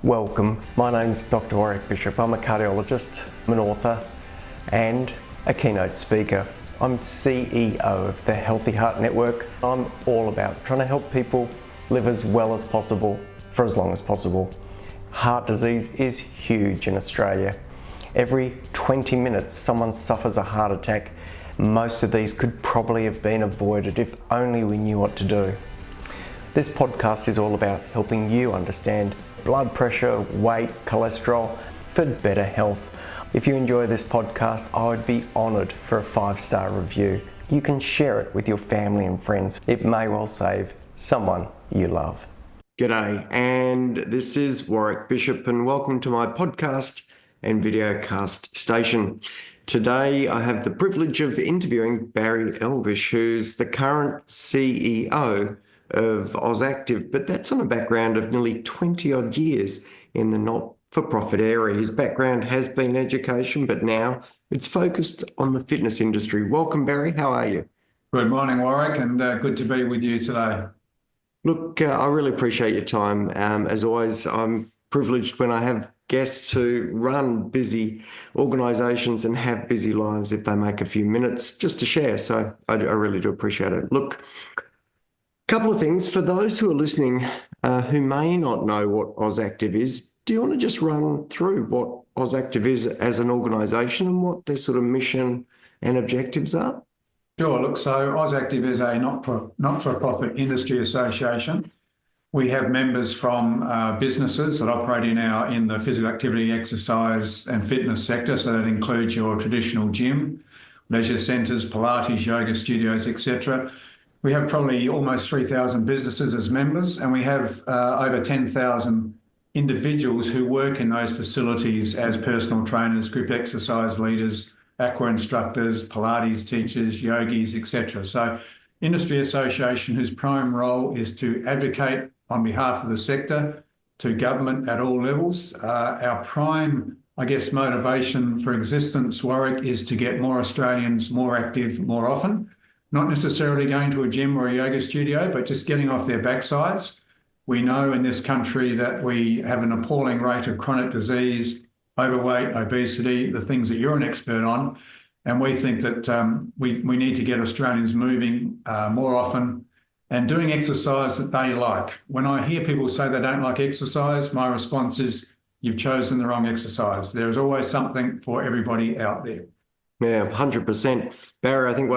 Welcome, my name's Doctor Warrick Bishop. I'm a cardiologist, I'm an author and a keynote speaker. I'm CEO of the Healthy Heart Network. I'm all about trying to help people live as well as possible for as long as possible. Heart disease is huge in Australia. Every 20 minutes someone suffers a heart attack. Most of these could probably have been avoided if only we knew what to do. This podcast is all about helping you understand blood pressure, weight, cholesterol for better health. If you enjoy this podcast, I would be honoured for a 5-star review. You can share it with your family and friends. It may well save someone you love. G'day, and this is Warrick Bishop, and welcome to my podcast and videocast station. Today I have the privilege of interviewing Barry Elvish, who's the current CEO of AusActive, but that's on a background of nearly 20 odd years in the not-for-profit area. His background has been education, but now it's focused on the fitness industry. Welcome, Barry. How are you? Good morning, Warrick, and good to be with you today. Look, I really appreciate your time. As always, I'm privileged when I have guests who run busy organisations and have busy lives if they make a few minutes just to share. So I really do appreciate it. Look, couple of things for those who are listening who may not know what AusActive is. Do you want to just run through what AusActive is as an organisation and what their sort of mission and objectives are? Sure. Look, so AusActive is a not-for-profit industry association. We have members from businesses that operate in the physical activity, exercise and fitness sector. So that includes your traditional gym, leisure centres, Pilates, yoga studios, etc. We have probably almost 3,000 businesses as members, and we have over 10,000 individuals who work in those facilities as personal trainers, group exercise leaders, aqua instructors, Pilates teachers, yogis, etc. So industry association whose prime role is to advocate on behalf of the sector to government at all levels. Our prime, motivation for existence, Warrick, is to get more Australians more active more often. Not necessarily going to a gym or a yoga studio, but just getting off their backsides. We know in this country that we have an appalling rate of chronic disease, overweight, obesity, the things that you're an expert on. And we think that we need to get Australians moving more often and doing exercise that they like. When I hear people say they don't like exercise, my response is, you've chosen the wrong exercise. There's always something for everybody out there. Yeah, 100%. Barry, I think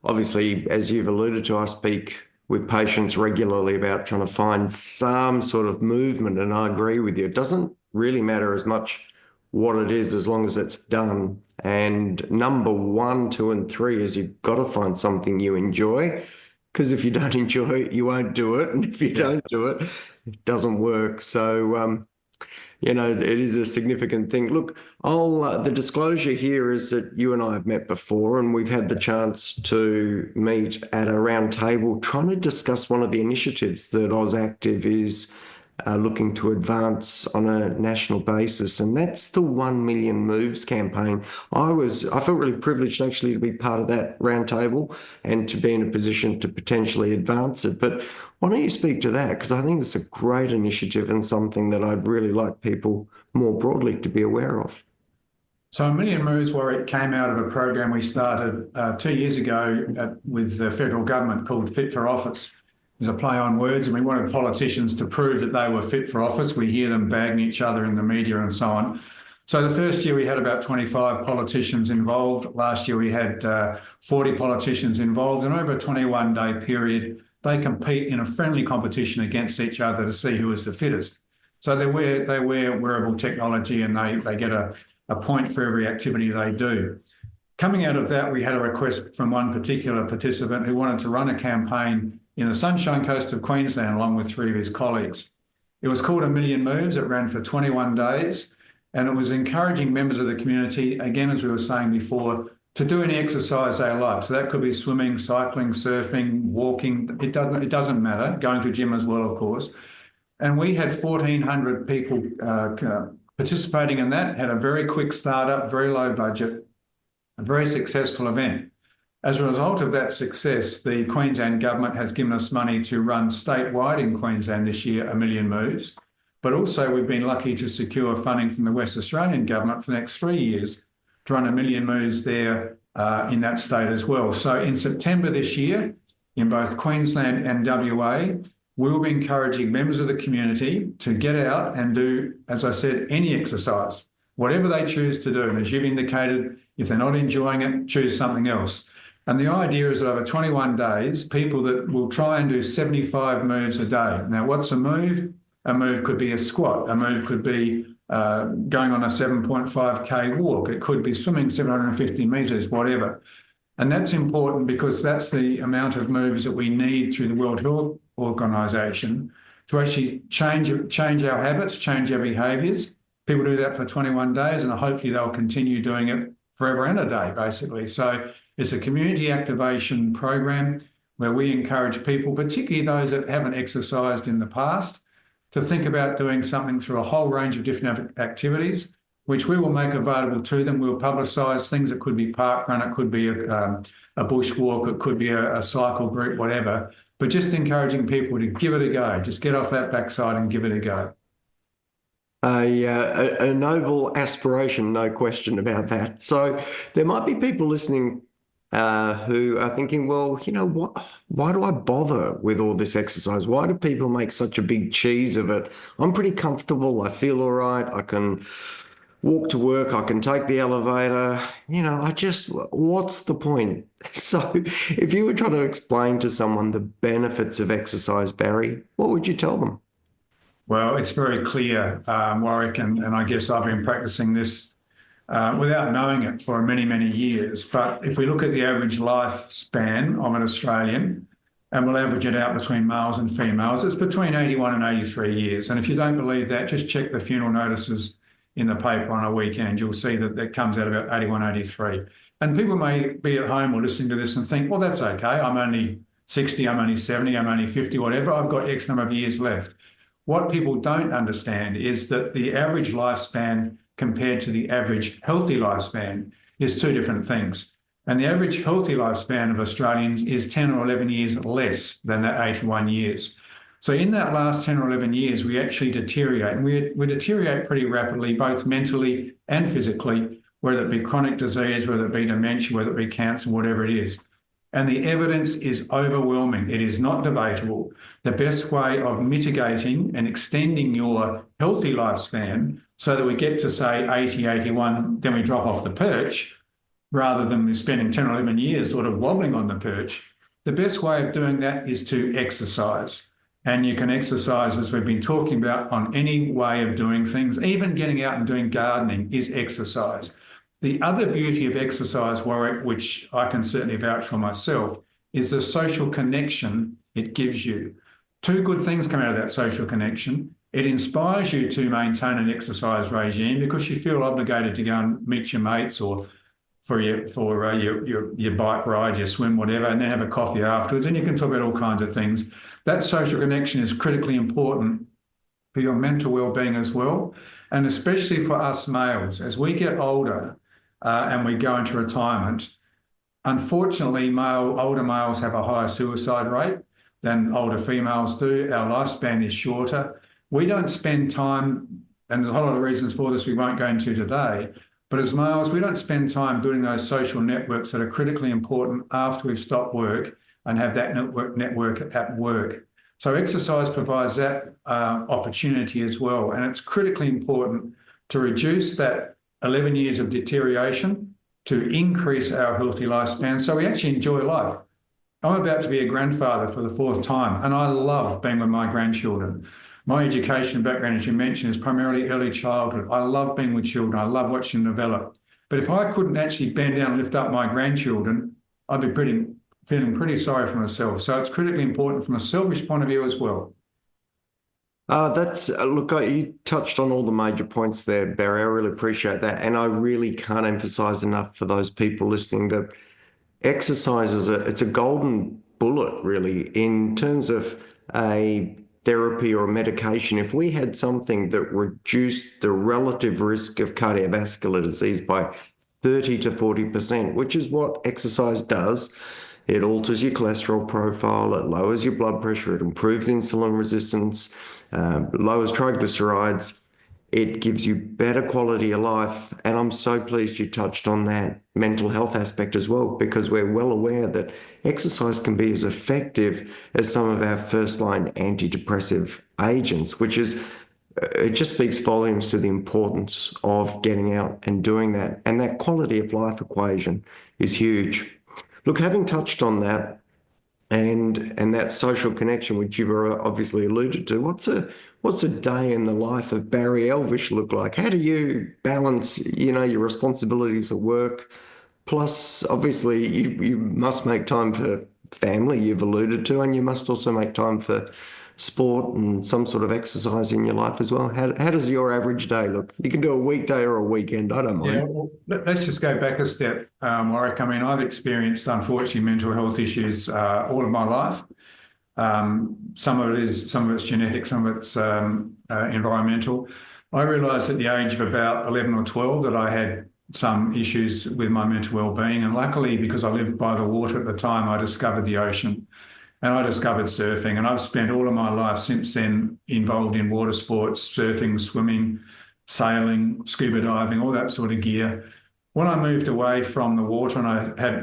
obviously, as you've alluded to, I speak with patients regularly about trying to find some sort of movement, and I agree with you. It doesn't really matter as much what it is as long as it's done. And number 1, 2, and 3 is you've got to find something you enjoy, because if you don't enjoy it, you won't do it. And if you don't do it, it doesn't work. So, it is a significant thing. Look, the disclosure here is that you and I have met before, and we've had the chance to meet at a round table trying to discuss one of the initiatives that AusActive is looking to advance on a national basis, and that's the 1 Million Moves campaign. I felt really privileged actually to be part of that round table and to be in a position to potentially advance it. But why don't you speak to that? Because I think it's a great initiative and something that I'd really like people more broadly to be aware of. So 1 Million Moves, where it came out of a program we started 2 years ago with the federal government called Fit for Office. It was a play on words, and we wanted politicians to prove that they were fit for office. We hear them bagging each other in the media and so on. So the first year we had about 25 politicians involved. Last year we had 40 politicians involved, and over a 21-day period, they compete in a friendly competition against each other to see who is the fittest. So they wear wearable technology, and they get a point for every activity they do. Coming out of that, we had a request from one particular participant who wanted to run a campaign in the Sunshine Coast of Queensland along with 3 of his colleagues. It was called 1 Million Moves. It ran for 21 days, and it was encouraging members of the community, again, as we were saying before, to do any exercise they like. So that could be swimming, cycling, surfing, walking. It doesn't matter, going to a gym as well, of course. And we had 1,400 people participating in that, had a very quick startup, very low budget, a very successful event. As a result of that success, the Queensland government has given us money to run statewide in Queensland this year 1 Million Moves. But also we've been lucky to secure funding from the West Australian government for the next 3 years to run 1 million moves there in that state as well. So in September this year, in both Queensland and WA, we will be encouraging members of the community to get out and do, as I said, any exercise, whatever they choose to do. And as you've indicated, if they're not enjoying it, choose something else. And the idea is that over 21 days, people that will try and do 75 moves a day. Now, what's a move? A move could be a squat. A move could be going on a 7.5K walk. It could be swimming 750 metres, whatever. And that's important because that's the amount of moves that we need through the World Health Organization to actually change our habits, change our behaviours. People do that for 21 days and hopefully they'll continue doing it forever and a day, basically. So it's a community activation program where we encourage people, particularly those that haven't exercised in the past, to think about doing something through a whole range of different activities, which we will make available to them. We'll publicise things. It could be park run, it could be a bushwalk, it could be a cycle group, whatever. But just encouraging people to give it a go. Just get off that backside and give it a go. A noble aspiration, no question about that. So there might be people listening who are thinking, well, you know, why do I bother with all this exercise? Why do people make such a big cheese of it? I'm pretty comfortable. I feel all right. I can walk to work. I can take the elevator. You know, what's the point? So if you were trying to explain to someone the benefits of exercise, Barry, what would you tell them? Well, it's very clear, Warwick, and I guess I've been practicing this without knowing it for many, many years. But if we look at the average lifespan of an Australian, and we'll average it out between males and females, it's between 81 and 83 years. And if you don't believe that, just check the funeral notices in the paper on a weekend. You'll see that comes out about 81, 83. And people may be at home or listening to this and think, well, that's okay. I'm only 60, I'm only 70, I'm only 50, whatever. I've got X number of years left. What people don't understand is that the average lifespan compared to the average healthy lifespan is two different things. And the average healthy lifespan of Australians is 10 or 11 years less than that 81 years. So in that last 10 or 11 years, we actually deteriorate. And we deteriorate pretty rapidly, both mentally and physically, whether it be chronic disease, whether it be dementia, whether it be cancer, whatever it is. And the evidence is overwhelming. It is not debatable. The best way of mitigating and extending your healthy lifespan so that we get to, say, 80, 81, then we drop off the perch, rather than spending 10 or 11 years sort of wobbling on the perch, the best way of doing that is to exercise. And you can exercise, as we've been talking about, on any way of doing things. Even getting out and doing gardening is exercise. The other beauty of exercise, Warwick, which I can certainly vouch for myself, is the social connection it gives you. Two good things come out of that social connection. It inspires you to maintain an exercise regime because you feel obligated to go and meet your mates or for your bike ride, your swim, whatever, and then have a coffee afterwards, and you can talk about all kinds of things. That social connection is critically important for your mental well-being as well, and especially for us males. As we get older, and we go into retirement, unfortunately, older males have a higher suicide rate than older females do. Our lifespan is shorter. We don't spend time, and there's a whole lot of reasons for this we won't go into today, but as males, we don't spend time building those social networks that are critically important after we've stopped work and have that network at work. So exercise provides that opportunity as well, and it's critically important to reduce that 11 years of deterioration to increase our healthy lifespan so we actually enjoy life. I'm about to be a grandfather for the 4th time, and I love being with my grandchildren. My education background, as you mentioned, is primarily early childhood. I love being with children. I love watching them develop. But if I couldn't actually bend down and lift up my grandchildren, I'd be feeling pretty sorry for myself. So it's critically important from a selfish point of view as well. Look, you touched on all the major points there, Barry. I really appreciate that. And I really can't emphasize enough for those people listening that exercise it's a golden bullet, really, in terms of a therapy or a medication. If we had something that reduced the relative risk of cardiovascular disease by 30 to 40%, which is what exercise does, it alters your cholesterol profile, it lowers your blood pressure, it improves insulin resistance, lowers triglycerides. It gives you better quality of life. And I'm so pleased you touched on that mental health aspect as well, because we're well aware that exercise can be as effective as some of our first-line antidepressive agents, which is, it just speaks volumes to the importance of getting out and doing that. And that quality of life equation is huge. Look, having touched on that, and that social connection, which you've obviously alluded to, what's a day in the life of Barry Elvish look like? How do you balance, your responsibilities at work? Plus, obviously, you must make time for family, you've alluded to, and you must also make time for sport and some sort of exercise in your life as well. How does your average day look? You can do a weekday or a weekend, I don't mind. Yeah, well, let's just go back a step, Warwick. I mean, I've experienced, unfortunately, mental health issues all of my life. Some of it's genetic, some of it's environmental. I realised at the age of about 11 or 12 that I had some issues with my mental well-being, and luckily, because I lived by the water at the time, I discovered the ocean. And I discovered surfing, and I've spent all of my life since then involved in water sports, surfing, swimming, sailing, scuba diving, all that sort of gear. When I moved away from the water and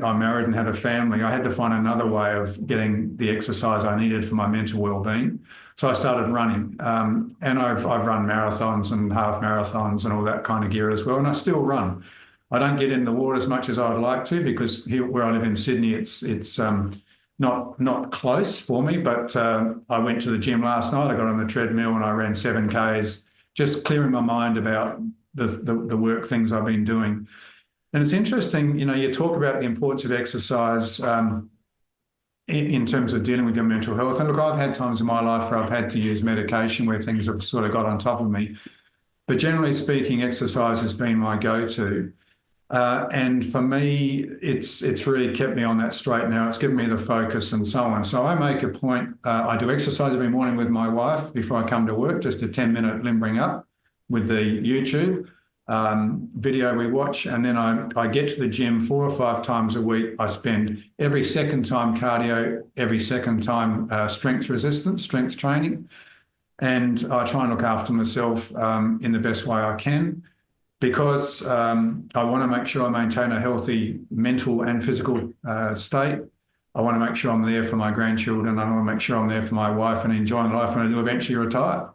I married and had a family, I had to find another way of getting the exercise I needed for my mental well-being. So I started running, and I've run marathons and half marathons and all that kind of gear as well, and I still run. I don't get in the water as much as I'd like to, because here where I live in Sydney, it's not close for me, but I went to the gym last night. I got on the treadmill and I ran 7Ks, just clearing my mind about the work things I've been doing. And it's interesting, you talk about the importance of exercise in terms of dealing with your mental health. And look, I've had times in my life where I've had to use medication where things have sort of got on top of me. But generally speaking, exercise has been my go-to. And for me, it's really kept me on that straight and narrow. It's given me the focus and so on. So I make a point, I do exercise every morning with my wife before I come to work, just a 10-minute limbering up with the YouTube video we watch. And then I get to the gym 4 or 5 times a week. I spend every second time cardio, every second time strength training. And I try and look after myself in the best way I can, because I want to make sure I maintain a healthy mental and physical state. I want to make sure I'm there for my grandchildren. I want to make sure I'm there for my wife and enjoying life when I do eventually retire.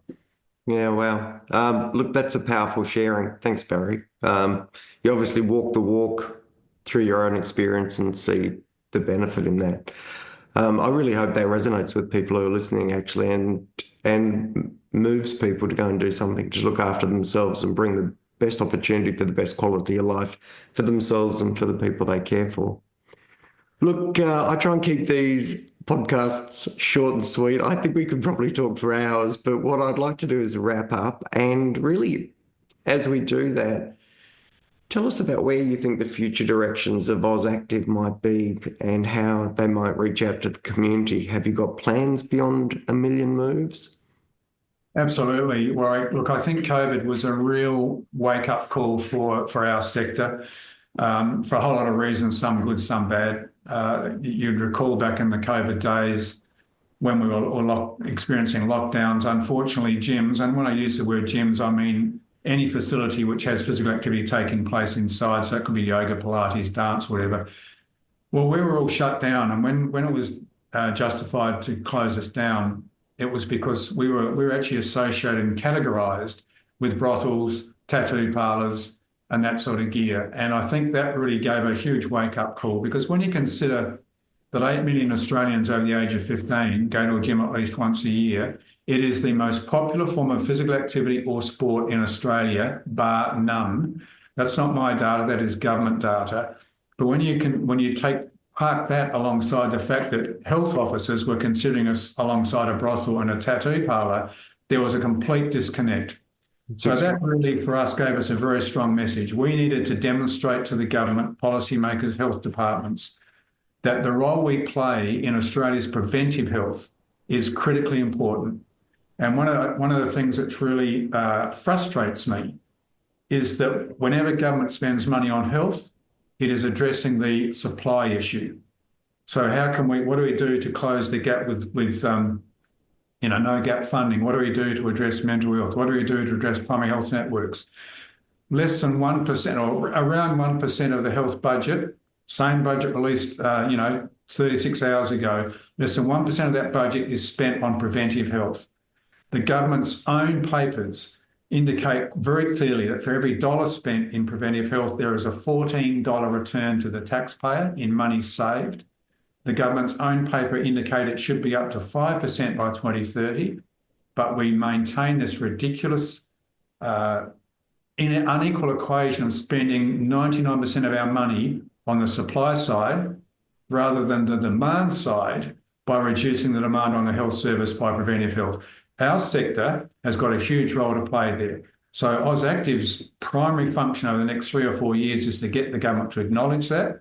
Yeah, wow. Look, that's a powerful sharing. Thanks, Barry. You obviously walk the walk through your own experience and see the benefit in that. I really hope that resonates with people who are listening, actually, and moves people to go and do something to look after themselves and bring the best opportunity for the best quality of life for themselves and for the people they care for. Look, I try and keep these podcasts short and sweet. I think we could probably talk for hours, but what I'd like to do is wrap up. And really, as we do that, tell us about where you think the future directions of AusActive might be and how they might reach out to the community. Have you got plans beyond 1 million moves? Absolutely. Well, look, I think COVID was a real wake-up call for our sector for a whole lot of reasons, some good, some bad. You'd recall back in the COVID days when we were all experiencing lockdowns, unfortunately, gyms, and when I use the word gyms, I mean any facility which has physical activity taking place inside, so it could be yoga, Pilates, dance, whatever. Well, we were all shut down, and when it was justified to close us down, it was because we were actually associated and categorised with brothels, tattoo parlours, and that sort of gear. And I think that really gave a huge wake-up call, because when you consider that 8 million Australians over the age of 15 go to a gym at least once a year, it is the most popular form of physical activity or sport in Australia, bar none. That's not my data, that is government data. But when you park that alongside the fact that health officers were considering us alongside a brothel and a tattoo parlour, there was a complete disconnect. So that really, for us, gave us a very strong message. We needed to demonstrate to the government, policymakers, health departments, that the role we play in Australia's preventive health is critically important. And one of the things that truly frustrates me is that whenever government spends money on health, it is addressing the supply issue. So what do we do to close the gap with no gap funding. What do we do to address mental health? What do we do to address primary health networks? Less than 1% or around 1% of the health budget, same budget released, 36 hours ago, less than 1% of that budget is spent on preventive health. The government's own papers indicate very clearly that for every dollar spent in preventive health, there is a $14 return to the taxpayer in money saved. The government's own paper indicated it should be up to 5% by 2030, but we maintain this ridiculous unequal equation of spending 99% of our money on the supply side rather than the demand side by reducing the demand on the health service by preventive health. Our sector has got a huge role to play there. So AusActive's primary function over the next 3 or 4 years is to get the government to acknowledge that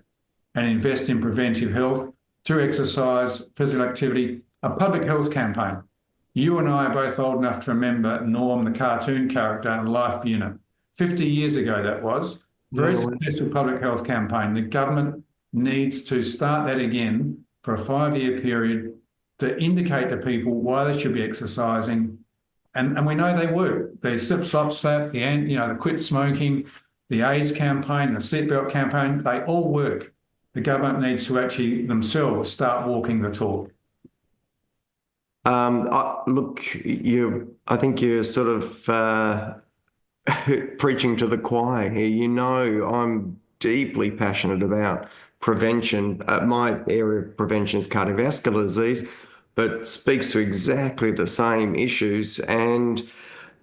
and invest in preventive health through exercise, physical activity, a public health campaign. You and I are both old enough to remember Norm, the cartoon character, and Life Unit. 50 years ago that was. Very successful public health campaign. The government needs to start that again for a 5-year period to indicate to people why they should be exercising. And we know they work. The slip, slop, slap, the quit smoking, the AIDS campaign, the seatbelt campaign, they all work. The government needs to actually themselves start walking the talk. Look, I think you're sort of preaching to the choir here. I'm deeply passionate about prevention. My area of prevention is cardiovascular disease, but speaks to exactly the same issues. And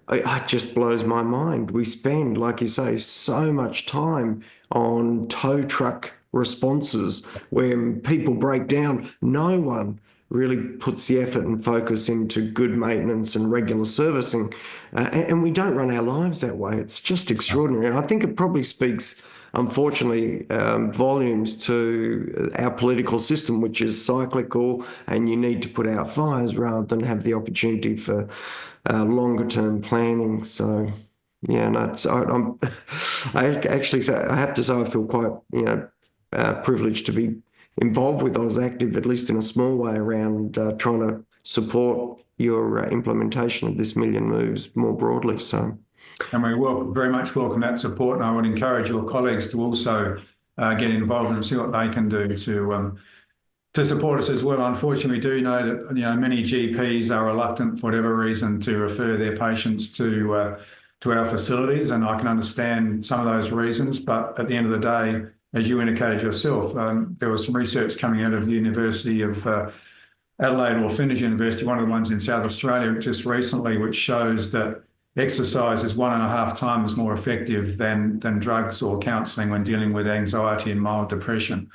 it just blows my mind. We spend, like you say, so much time on tow truck responses when people break down. No one really puts the effort and focus into good maintenance and regular servicing. And we don't run our lives that way. It's just extraordinary. And I think it probably speaks, unfortunately, volumes to our political system, which is cyclical, and you need to put out fires rather than have the opportunity for longer term planning. So, yeah, no, I have to say I feel quite, privileged to be involved with AusActive, at least in a small way, around trying to support your implementation of this Million Moves more broadly. So, and we very much welcome that support, and I would encourage your colleagues to also get involved and see what they can do to support us as well. Unfortunately, we do know that many GPs are reluctant, for whatever reason, to refer their patients to our facilities, and I can understand some of those reasons. But at the end of the day, as you indicated yourself, there was some research coming out of the University of Adelaide, or Flinders University, one of the ones in South Australia just recently, which shows that exercise is 1.5 times more effective than drugs or counselling when dealing with anxiety and mild depression.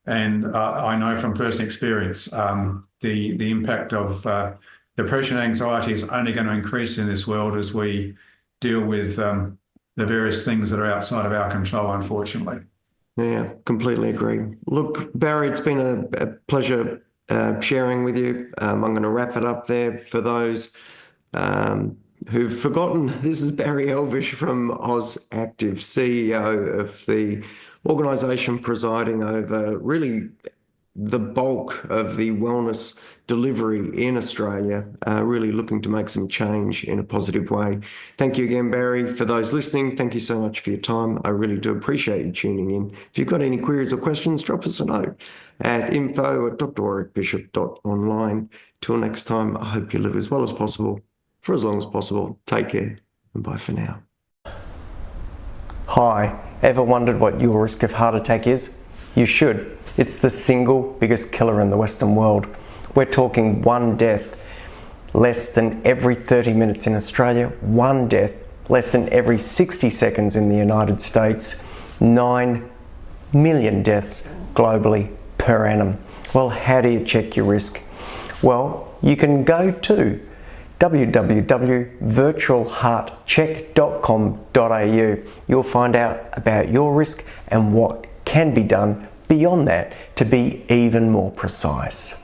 And I know from personal experience, the impact of depression and anxiety is only going to increase in this world as we deal with the various things that are outside of our control, unfortunately. Yeah, completely agree. Look, Barry, it's been a pleasure sharing with you. I'm going to wrap it up there. For those who've forgotten, this is Barry Elvish from AusActive, CEO of the organisation presiding over really the bulk of the wellness delivery in Australia, really looking to make some change in a positive way. Thank you again, Barry. For those listening, thank you so much for your time. I really do appreciate you tuning in. If you've got any queries or questions, drop us a note at info@drwarrickbishop.online. Till next time, I hope you live as well as possible, for as long as possible. Take care, and bye for now. Hi, ever wondered what your risk of heart attack is? You should. It's the single biggest killer in the Western world. We're talking 1 death less than every 30 minutes in Australia, 1 death less than every 60 seconds in the United States, 9 million deaths globally per annum. Well, how do you check your risk? Well, you can go to www.virtualheartcheck.com.au. You'll find out about your risk and what can be done beyond that to be even more precise.